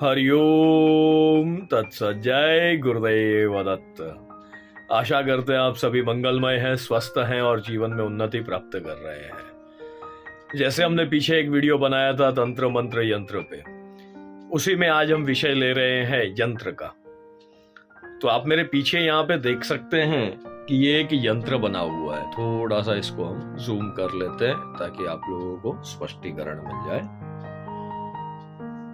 हरिओम तत्सत। जय गुरुदेव दत्त। आशा करते हैं आप सभी मंगलमय हैं, स्वस्थ हैं और जीवन में उन्नति प्राप्त कर रहे हैं। जैसे हमने पीछे एक वीडियो बनाया था तंत्र मंत्र यंत्र पे, उसी में आज हम विषय ले रहे हैं यंत्र का। तो आप मेरे पीछे यहाँ पे देख सकते हैं कि ये एक यंत्र बना हुआ है। थोड़ा सा इसको हम जूम कर लेते हैं ताकि आप लोगों को स्पष्टीकरण मिल जाए।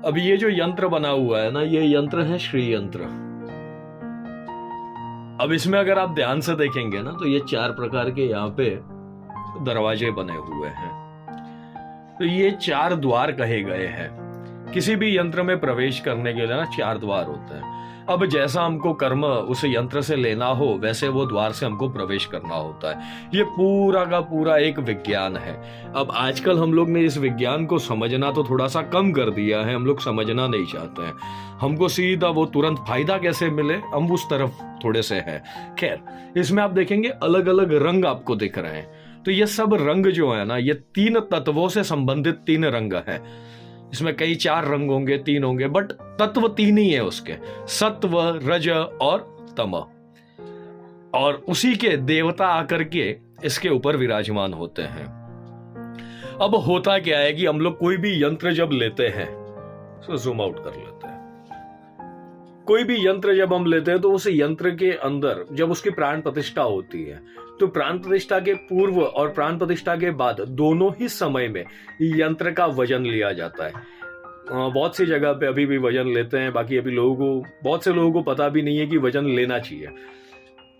अब ये जो यंत्र बना हुआ है ना, ये यंत्र है श्री यंत्र। अब इसमें अगर आप ध्यान से देखेंगे ना, तो ये 4 प्रकार के यहाँ पे दरवाजे बने हुए हैं। तो ये 4 द्वार कहे गए हैं। किसी भी यंत्र में प्रवेश करने के लिए ना 4 द्वार होते हैं। अब जैसा हमको कर्म उस यंत्र से लेना हो, वैसे वो द्वार से हमको प्रवेश करना होता है। ये पूरा का पूरा एक विज्ञान है। अब आजकल हम लोग ने इस विज्ञान को समझना तो थोड़ा सा कम कर दिया है। हम लोग समझना नहीं चाहते हैं। हमको सीधा वो तुरंत फायदा कैसे मिले, हम उस तरफ थोड़े से है। खैर, इसमें आप देखेंगे अलग अलग रंग आपको दिख रहे हैं। तो ये सब रंग जो है ना, ये 3 तत्वों से संबंधित 3 रंग है। इसमें कई 4 रंग होंगे, 3 होंगे, बट तत्व 3 ही है उसके, सत्व, रज और तम। और उसी के देवता आकर के इसके ऊपर विराजमान होते हैं। अब होता क्या है कि हम लोग कोई भी यंत्र जब लेते हैं, तो जूम आउट कर लेते हैं। कोई भी यंत्र जब हम लेते हैं तो उस यंत्र के अंदर जब उसकी प्राण प्रतिष्ठा होती है, तो प्राण प्रतिष्ठा के पूर्व और प्राण प्रतिष्ठा के बाद दोनों ही समय में यंत्र का वजन लिया जाता है। बहुत सी जगह पे अभी भी वजन लेते हैं। बाकी अभी बहुत से लोगों को पता भी नहीं है कि वजन लेना चाहिए,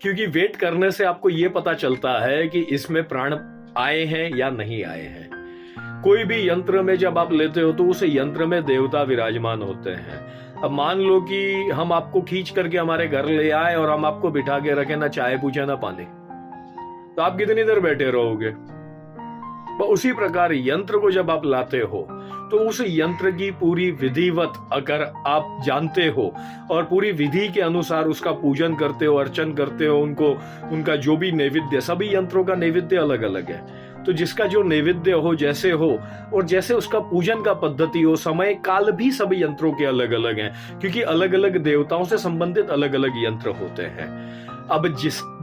क्योंकि वेट करने से आपको ये पता चलता है कि इसमें प्राण आए हैं या नहीं आए हैं। कोई भी यंत्र में जब आप लेते हो तो उस यंत्र में देवता विराजमान होते हैं। अब मान लो कि हम आपको खींच करके हमारे घर ले आए और हम आपको बिठा के रखे, ना चाय पूछे ना पानी, तो आप कितनी देर बैठे रहोगे? तो उसी प्रकार यंत्र को जब आप लाते हो तो उस यंत्र की पूरी विधिवत अगर आप जानते हो और पूरी विधि के अनुसार उसका पूजन करते हो, अर्चन करते हो, उनका जो भी नैवेद्य, सभी यंत्रों का नैवेद्य अलग अलग है। तो जिसका जो नैवेद्य हो, जैसे हो, और जैसे उसका पूजन का पद्धति हो, समय काल भी सभी यंत्रों के अलग अलग हैं, क्योंकि अलग अलग देवताओं से संबंधित अलग अलग यंत्र होते हैं। अब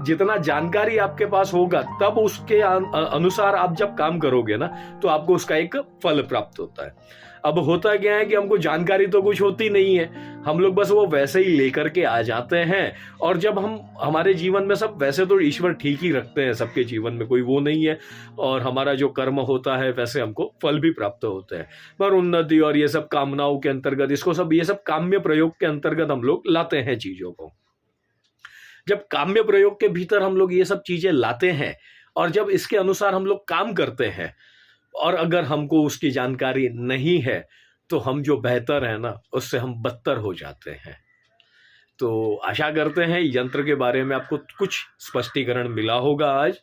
जितना जानकारी आपके पास होगा, तब उसके अनुसार आप जब काम करोगे ना, तो आपको उसका एक फल प्राप्त होता है। अब होता क्या है कि हमको जानकारी तो कुछ होती नहीं है, हम लोग बस वो वैसे ही लेकर के आ जाते हैं। और जब हमारे जीवन में सब, वैसे तो ईश्वर ठीक ही रखते हैं, सबके जीवन में कोई वो नहीं है, और हमारा जो कर्म होता है वैसे हमको फल भी प्राप्त होते हैं। पर उन्नति और ये सब कामनाओं के अंतर्गत, ये सब काम्य प्रयोग के अंतर्गत हम लोग लाते हैं चीजों को। जब काम्य प्रयोग के भीतर हम लोग ये सब चीजें लाते हैं और जब इसके अनुसार हम लोग काम करते हैं, और अगर हमको उसकी जानकारी नहीं है, तो हम जो बेहतर है ना, उससे हम बदतर हो जाते हैं। तो आशा करते हैं यंत्र के बारे में आपको कुछ स्पष्टीकरण मिला होगा आज।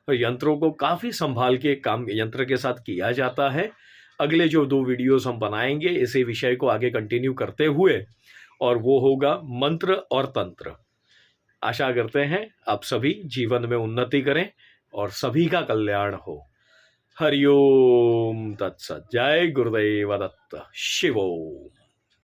यंत्रों को काफी संभाल के काम यंत्र के साथ किया जाता है। अगले जो 2 वीडियोस हम बनाएंगे इसी विषय को आगे कंटिन्यू करते हुए, और वो होगा मंत्र और तंत्र। आशा करते हैं आप सभी जीवन में उन्नति करें और सभी का कल्याण हो। हरिओम तत्सत। जय गुरुदेव दत्त। शिवोम।